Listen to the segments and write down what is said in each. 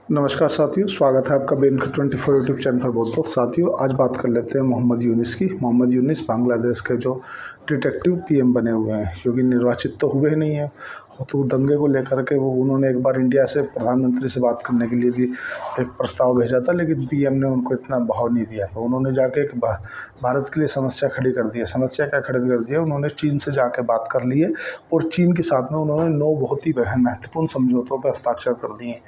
नमस्कार साथियों, स्वागत है आपका बेनकर 24 यूट्यूब चैनल पर। बहुत बहुत साथियों, आज बात कर लेते हैं मोहम्मद यूनिस की। मोहम्मद यूनिस बांग्लादेश के जो डिटेक्टिव पीएम बने हुए हैं, क्योंकि निर्वाचित तो हुए ही नहीं है। तो दंगे को लेकर के उन्होंने एक बार इंडिया से प्रधानमंत्री से बात करने के लिए भी एक प्रस्ताव भेजा था, लेकिन पीएम ने उनको इतना भाव नहीं दिया। तो उन्होंने जाके एक भारत के लिए समस्या खड़ी कर दी है। समस्या क्या खड़ी कर दी है? उन्होंने चीन से जाके बात कर ली है और चीन के साथ में उन्होंने 9 बहुत ही महत्वपूर्ण समझौतों पर हस्ताक्षर कर दिए हैं।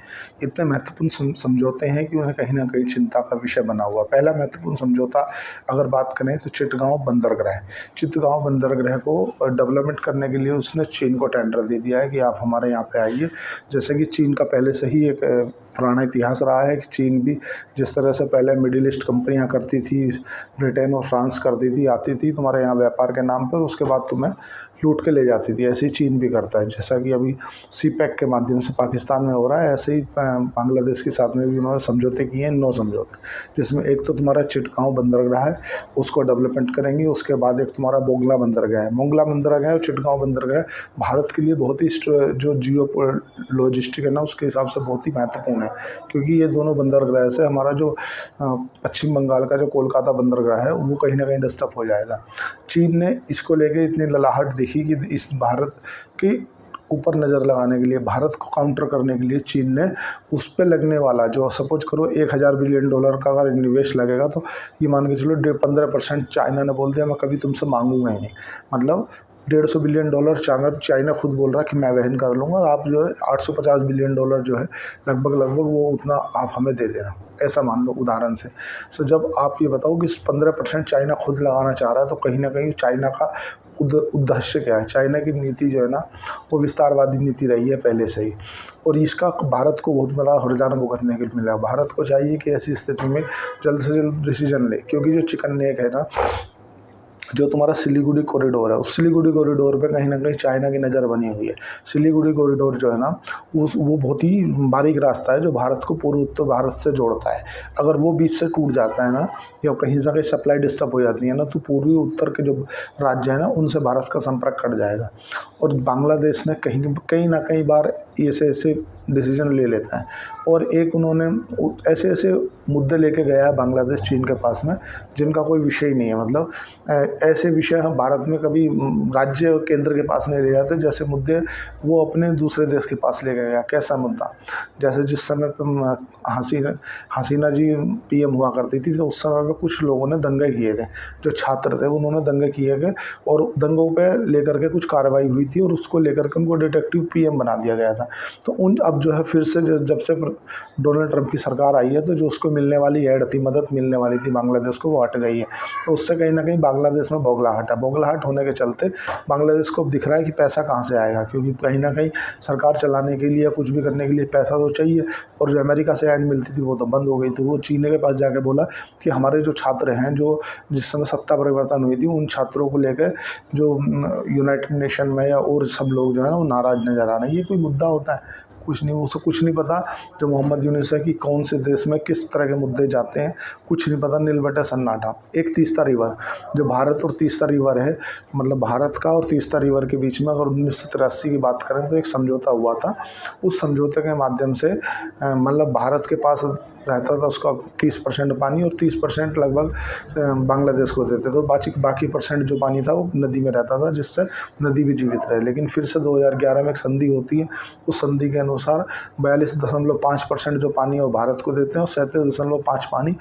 इतने महत्वपूर्ण समझौते हैं कि उन्हें कहीं ना कहीं चिंता का विषय बना हुआ। पहला महत्वपूर्ण समझौता अगर बात करें तो चिटगांव बंदरगाह को डेवलपमेंट करने के लिए उसने चीन को टेंडर दे दिया है कि आप हमारे यहाँ पे आइए। जैसे कि चीन का पहले से ही एक पुराना इतिहास रहा है कि चीन भी जिस तरह से पहले मिडिल ईस्ट कंपनियाँ करती थी, ब्रिटेन और फ्रांस करती थी, आती थी तुम्हारे यहाँ व्यापार के नाम पर, उसके बाद तुम्हें लूट के ले जाती थी। ऐसे ही चीन भी करता है। जैसा कि अभी सीपैक के माध्यम से पाकिस्तान में हो रहा है, ऐसे ही बांग्लादेश के साथ में भी उन्होंने समझौते किए हैं, 9 समझौते, जिसमें एक तो तुम्हारा चिटगांव बंदरगाह है, उसको डेवलपमेंट करेंगे। उसके बाद एक तुम्हारा मोंगला बंदरगाह है। मोंगला बंदरगाह और चिटगांव बंदरगाह भारत के लिए बहुत ही जो जियो लॉजिस्टिक है ना, उसके हिसाब से बहुत ही महत्वपूर्ण है, क्योंकि ये दोनों बंदरगाह से हमारा जो पश्चिम बंगाल का जो कोलकाता बंदरगाह है वो कहीं ना कहीं डिस्टर्ब हो जाएगा। चीन ने इसको लेके इतनी ललाहट दिखी कि इस भारत के ऊपर नज़र लगाने के लिए, भारत को काउंटर करने के लिए चीन ने उस पे लगने वाला जो सपोज करो $1000 बिलियन का अगर निवेश लगेगा, तो ये मान के चलो 15% चाइना ने बोल दिया मैं कभी तुमसे मांगूंगा ही नहीं। मतलब $150 बिलियन चाइना खुद बोल रहा है कि मैं वहन कर लूँगा, और आप जो है $850 बिलियन जो है लगभग वो उतना आप हमें दे देना, ऐसा मान लो उदाहरण से। सो जब आप ये बताओ कि 15% चाइना खुद लगाना चाह रहा है, तो कहीं ना कहीं चाइना का उद्देश्य क्या है? चाइना की नीति जो है ना, वो विस्तारवादी नीति रही है पहले से ही, और इसका भारत को बहुत बड़ा हर्जाना भुगतने के लिए मिला। भारत को चाहिए कि ऐसी स्थिति में जल्द से जल्द डिसीजन ले, क्योंकि जो चिकन नेक है ना, जो तुम्हारा सिलीगुड़ी कॉरिडोर है, उस सिलीगुड़ी कॉरिडोर पे कहीं ना कहीं चाइना की नज़र बनी हुई है। सिलीगुड़ी कॉरिडोर जो है ना, वो बहुत ही बारीक रास्ता है जो भारत को पूर्व उत्तर भारत से जोड़ता है। अगर वो बीच से टूट जाता है ना, या कहीं से कहीं सप्लाई डिस्टर्ब हो जाती है ना, तो पूर्वी उत्तर के जो राज्य है ना, उनसे भारत का संपर्क कट जाएगा। और बांग्लादेश ने कहीं ना कहीं बार ऐसे ऐसे डिसीजन ले लेता है, और एक उन्होंने ऐसे ऐसे मुद्दे लेके गया है बांग्लादेश चीन के पास में, जिनका कोई विषय ही नहीं है। मतलब ऐसे विषय हम भारत में कभी राज्य और केंद्र के पास नहीं ले जाते, जैसे मुद्दे वो अपने दूसरे देश के पास ले गया। कैसा मुद्दा? जैसे जिस समय पर हसीना जी पीएम हुआ करती थी, तो उस समय पे कुछ लोगों ने दंगे किए थे, जो छात्र थे उन्होंने दंगे किए गए, और दंगों पे लेकर के कुछ कार्रवाई हुई थी, और उसको लेकर के उनको डिटेक्टिव पीएम बना दिया गया था। तो अब जो है फिर से जब से डोनाल्ड ट्रंप की सरकार आई है, तो जो उसको मिलने वाली एड थी, मदद मिलने वाली थी बांग्लादेश को, वो हट गई है। तो उससे कहीं ना कहीं बांग्लादेश में बौखलाहट है। बौखलाहट होने के चलते बांग्लादेश को अब दिख रहा है कि पैसा कहाँ से आएगा, क्योंकि कहीं ना कहीं सरकार चलाने के लिए, कुछ भी करने के लिए पैसा तो चाहिए। और जो अमेरिका से ऐड मिलती थी वो तो बंद हो गई। तो वो चीन के पास जाके बोला कि हमारे जो छात्र हैं, जो जिस समय सत्ता परिवर्तन हुई थी, उन छात्रों को लेकर जो यूनाइटेड नेशन में या और सब लोग जो है ना, वो नाराज़ नज़र आ रहे हैं। ये कोई मुद्दा होता है? कुछ नहीं, उसे कुछ नहीं पता जो मोहम्मद यूनिस है कि कौन से देश में किस तरह के मुद्दे जाते हैं, कुछ नहीं पता। नीलबटा सन्नाटा। एक तीस्ता रिवर, जो भारत और तीस्ता रिवर है, मतलब भारत का और तीस्ता रिवर के बीच में अगर 1983 की बात करें तो एक समझौता हुआ था। उस समझौते के माध्यम से मतलब भारत के पास रहता था उसका 30% पानी, और 30% लगभग बांग्लादेश को देते। तो बाकी परसेंट जो पानी था वो नदी में रहता था, जिससे नदी भी जीवित रहे। लेकिन फिर से 2011 में एक संधि होती है। उस संधि के अनुसार 42.5% जो पानी है वो भारत को देते हैं, और 37.5 पानी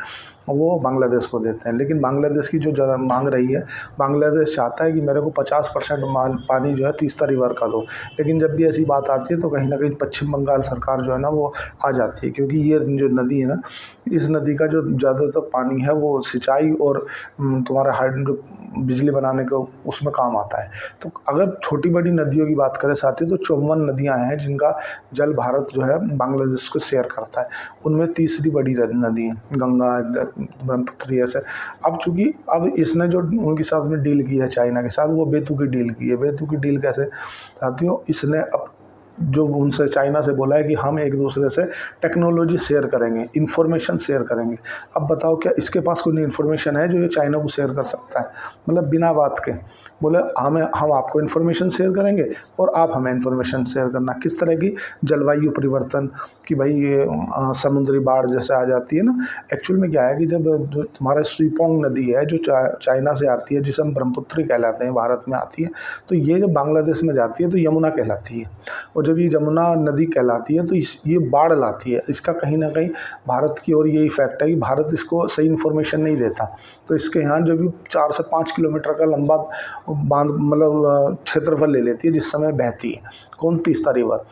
वो बांग्लादेश को देते हैं। लेकिन बांग्लादेश की जो मांग रही है, बांग्लादेश चाहता है कि मेरे को 50% पानी जो है तीस्ता रिवर का दो। लेकिन जब भी ऐसी बात आती है तो कहीं ना कहीं पश्चिम बंगाल सरकार जो है ना, वो आ जाती है, क्योंकि ये जो नदी है ना, इस नदी का जो ज़्यादातर पानी है वो सिंचाई और तुम्हारा हाइड्रो बिजली बनाने को उसमें काम आता है। तो अगर छोटी बड़ी नदियों की बात करें साथियों, तो 54 नदियाँ हैं जिनका जल भारत जो है बांग्लादेश को शेयर करता है। उनमें तीसरी बड़ी नदी है गंगा, ब्रह्मपुत्र, ऐसे। अब चूँकि अब इसने जो उनके साथ में डील की है चाइना के साथ, वो बेतुकी डील की है। बेतुकी डील कैसे साथियों? इसने अब जो उनसे चाइना से बोला है कि हम एक दूसरे से टेक्नोलॉजी शेयर करेंगे, इन्फॉर्मेशन शेयर करेंगे। अब बताओ क्या इसके पास कोई इन्फॉर्मेशन है जो ये चाइना को शेयर कर सकता है? मतलब बिना बात के बोले हम आपको इन्फॉर्मेशन शेयर करेंगे और आप हमें इन्फॉर्मेशन शेयर करना। किस तरह की जलवायु परिवर्तन कि भाई ये समुद्री बाढ़ जैसे आ जाती है ना। एक्चुअल में क्या है कि जब जो तुम्हारा स्वीपोंग नदी है जो चाइना से आती है, जिसे हम ब्रह्मपुत्री कहलाते हैं, भारत में आती है, तो ये जब बांग्लादेश में जाती है तो यमुना कहलाती है। और जब ये यमुना नदी कहलाती है तो ये बाढ़ लाती है। इसका कहीं ना कहीं भारत की ओर ये इफेक्ट है कि भारत इसको सही इन्फॉर्मेशन नहीं देता। तो इसके यहाँ जो भी 4 से 5 किलोमीटर का लंबा बांध मतलब क्षेत्रफल ले लेती है जिस समय बहती है। कौन? तीस्ता रिवर।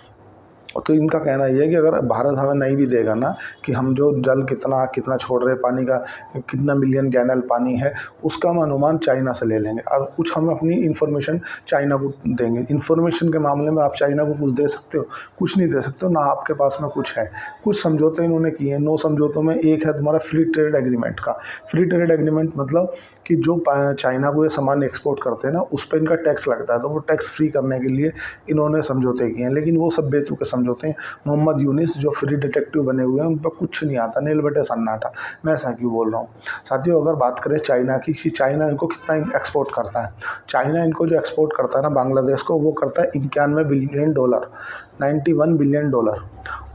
तो इनका कहना ये है कि अगर भारत हमें नहीं भी देगा ना कि हम जो जल कितना छोड़ रहे हैं, पानी का कितना मिलियन गैलन पानी है, उसका हम अनुमान चाइना से ले लेंगे और कुछ हम अपनी इन्फॉर्मेशन चाइना को देंगे। इन्फॉर्मेशन के मामले में आप चाइना को कुछ दे सकते हो? कुछ नहीं दे सकते हो ना, आपके पास में कुछ है। कुछ समझौते इन्होंने किए हैं। 9 समझौतों में एक है तुम्हारा फ्री ट्रेड एग्रीमेंट का। फ्री ट्रेड एग्रीमेंट मतलब कि जो चाइना को ये सामान एक्सपोर्ट करते हैं ना, उस पर इनका टैक्स लगता है, तो वो टैक्स फ्री करने के लिए इन्होंने समझौते किए हैं। लेकिन वो सब बेतुके समझौते हैं। मोहम्मद यूनिस जो फ्री डिटेक्टिव बने हुए हैं उन पर कुछ नहीं आता, नील बटे सन्नाटा। मैं ऐसा क्यों बोल रहा हूँ साथियों? अगर बात करें चाइना की कि चाइना इनको कितना एक्सपोर्ट करता है, चाइना इनको जो एक्सपोर्ट करता है ना बांग्लादेश को, वो करता है $91 बिलियन, $91 बिलियन।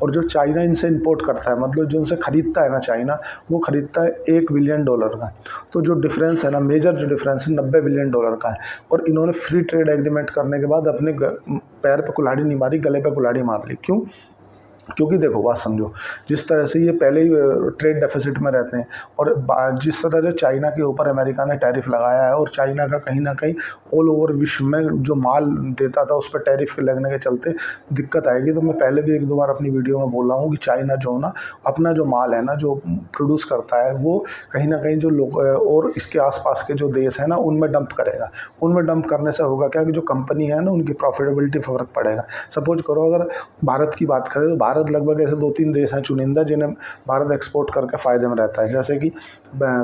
और जो चाइना इनसे इंपोर्ट करता है, मतलब जो उनसे खरीदता है ना चाइना, वो खरीदता है $1 बिलियन का। तो जो डिफरेंस है ना, मेजर जो डिफरेंस है $90 बिलियन का है। और इन्होंने फ्री ट्रेड एग्रीमेंट करने के बाद अपने पैर पे कुल्हाड़ी नहीं मारी, गले पे कुल्हाड़ी मार ली। क्यों? क्योंकि देखो बात समझो, जिस तरह से ये पहले ही ट्रेड डेफिसिट में रहते हैं और जिस तरह से चाइना के ऊपर अमेरिका ने टैरिफ लगाया है और चाइना का कहीं ना कहीं ऑल ओवर विश्व में जो माल देता था उस पर टैरिफ के लगने के चलते दिक्कत आएगी। तो मैं पहले भी 1-2 बार अपनी वीडियो में बोला हूँ कि चाइना जो ना अपना जो माल है ना जो प्रोड्यूस करता है, वो कहीं ना कहीं जो लोग और इसके आसपास के जो देश हैं ना उनमें डंप करेगा। उनमें डंप करने से होगा क्या कि जो कंपनी है ना उनकी प्रॉफिटेबिलिटी फर्क पड़ेगा। सपोज करो अगर भारत की बात करें तो भारत लगभग ऐसे 2-3 देश हैं चुनिंदा जिन्हें भारत एक्सपोर्ट करके फ़ायदे में रहता है। जैसे कि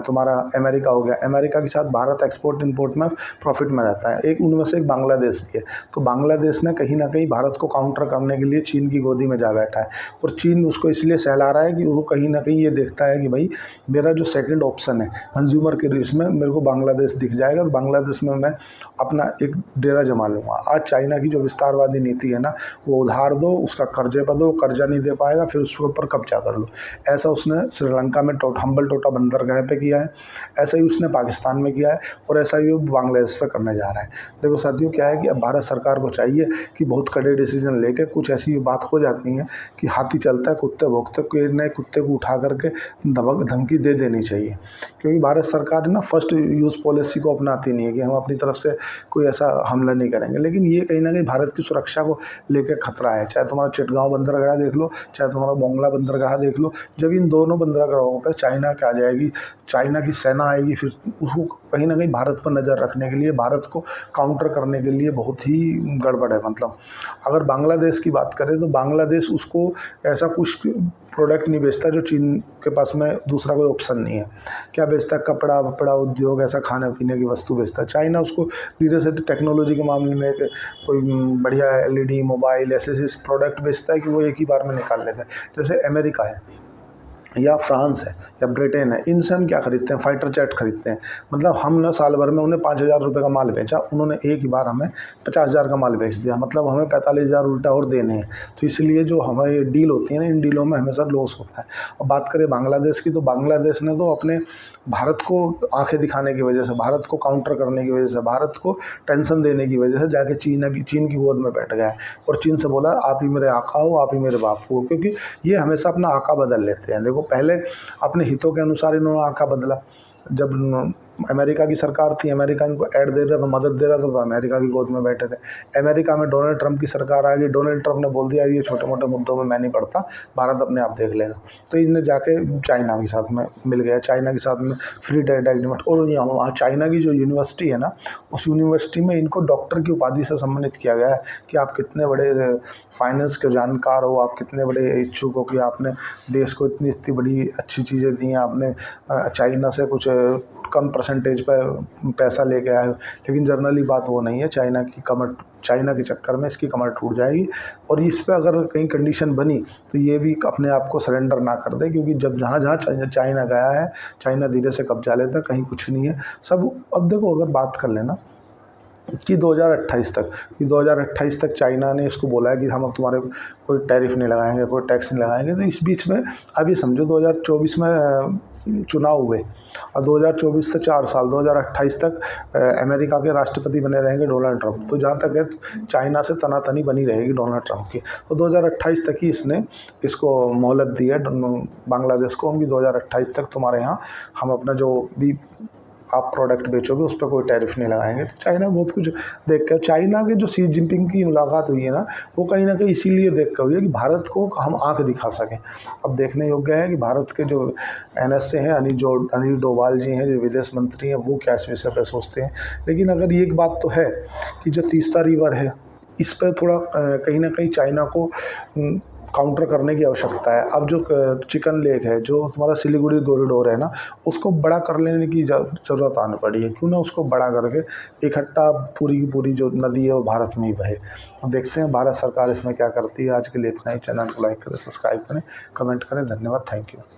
तुम्हारा अमेरिका हो गया, अमेरिका के साथ भारत एक्सपोर्ट इंपोर्ट में प्रॉफिट में रहता है। एक उनमें से एक बांग्लादेश भी है। तो बांग्लादेश ने कहीं ना कहीं भारत को काउंटर करने के लिए चीन की गोदी में जा बैठा है और चीन उसको इसलिए सहला रहा है कि वो कहीं ना कहीं ये देखता है कि भाई मेरा जो सेकेंड ऑप्शन है कंज्यूमर के रेस में मेरे को बांग्लादेश दिख जाएगा और बांग्लादेश में मैं अपना एक डेरा जमा लूँगा। आज चाइना की जो विस्तारवादी नीति है ना, वो उधार दो, उसका कर्जे पर दो, कर्जा नहीं दे पाएगा फिर उसके ऊपर कब्जा कर लो। ऐसा उसने श्रीलंका में हम्बल टोटा बंदरगाह पे किया है, ऐसा ही उसने पाकिस्तान में किया है और ऐसा ही वो बांग्लादेश पे करने जा रहा है। देखो साथियों क्या है कि अब भारत सरकार को चाहिए कि बहुत कड़े डिसीजन लेके कुछ ऐसी बात हो जाती है कि हाथी चलता है कुत्ते भोंकते, कोई नए कुत्ते को उठा करके धमकी दे देनी चाहिए। क्योंकि भारत सरकार ना फर्स्ट यूज़ पॉलिसी को अपनाती नहीं है कि हम अपनी तरफ से कोई ऐसा हमला नहीं करेंगे। लेकिन ये कहीं ना कहीं भारत की सुरक्षा को लेकर खतरा है। चाहे तुम्हारा चिटगांव बंदरगाह देख लो, चाहे तुम्हारा मोंगला बंदरगाह देख लो। जब इन दोनों बंदरगाहों पर चाइना क्या आ जाएगी, चाइना की सेना आएगी, फिर उसको कहीं ना कहीं भारत पर नज़र रखने के लिए, भारत को काउंटर करने के लिए बहुत ही गड़बड़ है। मतलब अगर बांग्लादेश की बात करें तो बांग्लादेश उसको ऐसा कुछ प्रोडक्ट नहीं बेचता जो चीन के पास में दूसरा कोई ऑप्शन नहीं है। क्या बेचता है? कपड़ा वपड़ा उद्योग, ऐसा खाने पीने की वस्तु बेचता है। चाइना उसको धीरे से टेक्नोलॉजी के मामले में कोई बढ़िया LED मोबाइल ऐसे प्रोडक्ट बेचता है कि वो एक ही बार में निकाल लेता है। जैसे अमेरिका है या फ्रांस है या ब्रिटेन है, इनसे हम क्या खरीदते हैं? फाइटर जेट खरीदते हैं। मतलब हम ना साल भर में उन्हें 5,000 रुपये का माल बेचा, उन्होंने एक ही बार हमें 50,000 का माल बेच दिया। मतलब हमें 45,000 उल्टा और देने हैं। तो इसलिए जो हमारी डील होती है ना, इन डीलों में हमेशा लॉस होता है। और बात करें बांग्लादेश की, तो बांग्लादेश ने तो अपने भारत को आंखें दिखाने की वजह से, भारत को काउंटर करने की वजह से, भारत को टेंशन देने की वजह से जाके चीन की गोद में बैठ गया है और चीन से बोला आप ही मेरे आका हो, आप ही मेरे बाप हो। क्योंकि ये हमेशा अपना आका बदल लेते हैं। देखो पहले अपने हितों के अनुसार इन्होंने आका बदला। जब अमेरिका की सरकार थी, अमेरिका इनको ऐड दे रहा था, मदद दे रहा था, तो अमेरिका की गोद में बैठे थे। अमेरिका में डोनाल्ड ट्रंप की सरकार आ गई, डोनाल्ड ट्रंप ने बोल दिया ये छोटे मोटे मुद्दों में मैं नहीं पड़ता, भारत अपने आप देख लेगा। तो इनने जाके चाइना के साथ में मिल गया, चाइना के साथ में फ्री ट्रेड एग्रीमेंट। और वहाँ चाइना की जो यूनिवर्सिटी है ना, उस यूनिवर्सिटी में इनको डॉक्टर की उपाधि से सम्मानित किया गया है कि आप कितने बड़े फाइनेंस के जानकार हो, आप कितने बड़े इच्छुक हो कि आपने देश को इतनी बड़ी अच्छी चीज़ें दी हैं, आपने चाइना से कुछ कम परसेंटेज पर पैसा लेके आए हो, लेकिन जनरली बात वो नहीं है। चाइना के चक्कर में इसकी कमर टूट जाएगी। और इस पे अगर कहीं कंडीशन बनी तो ये भी अपने आप को सरेंडर ना कर दे, क्योंकि जब जहाँ जहाँ चाइना गया है, चाइना धीरे से कब्जा लेता है, कहीं कुछ नहीं है सब। अब देखो, अगर बात कर लेना कि 2028 तक चाइना ने इसको बोला है कि हम अब तुम्हारे कोई टैरिफ नहीं लगाएंगे, कोई टैक्स नहीं लगाएंगे। तो इस बीच में अभी समझो 2024 में चुनाव हुए और 2024 से 4 साल 2028 तक अमेरिका के राष्ट्रपति बने रहेंगे डोनाल्ड ट्रंप। तो जहाँ तक है चाइना से तनातनी बनी रहेगी डोनाल्ड ट्रंप की। तो 2028 तक ही इसने इसको मोहलत दी है बांग्लादेश को कि 2028 तक तुम्हारे यहाँ हम अपना जो भी आप प्रोडक्ट बेचोगे उस पर कोई टैरिफ नहीं लगाएंगे। तो चाइना बहुत कुछ देख कर, चाइना के जो शी जिनपिंग की मुलाकात हुई है ना, वो कहीं ना कहीं इसीलिए देख कर हुई है कि भारत को हम आंख दिखा सकें। अब देखने योग्य है कि भारत के जो NSA हैं, अनिल डोभाल जी हैं जो विदेश मंत्री हैं, वो क्या इस विषय पर सोचते हैं। लेकिन अगर ये एक बात तो है कि जो तीस्ता रिवर है, इस पर थोड़ा कहीं ना कहीं चाइना को काउंटर करने की आवश्यकता है। अब जो चिकन लेक है, जो तुम्हारा सिलीगुड़ी कॉरिडोर है ना, उसको बड़ा कर लेने की ज़रूरत आने पड़ी है। क्यों ना उसको बड़ा करके इकट्ठा पूरी की पूरी जो नदी है वो भारत में ही बहे। अब देखते हैं भारत सरकार इसमें क्या करती है। आज के लिए इतना ही। चैनल को लाइक करें, सब्सक्राइब करें, कमेंट करें। धन्यवाद, थैंक यू।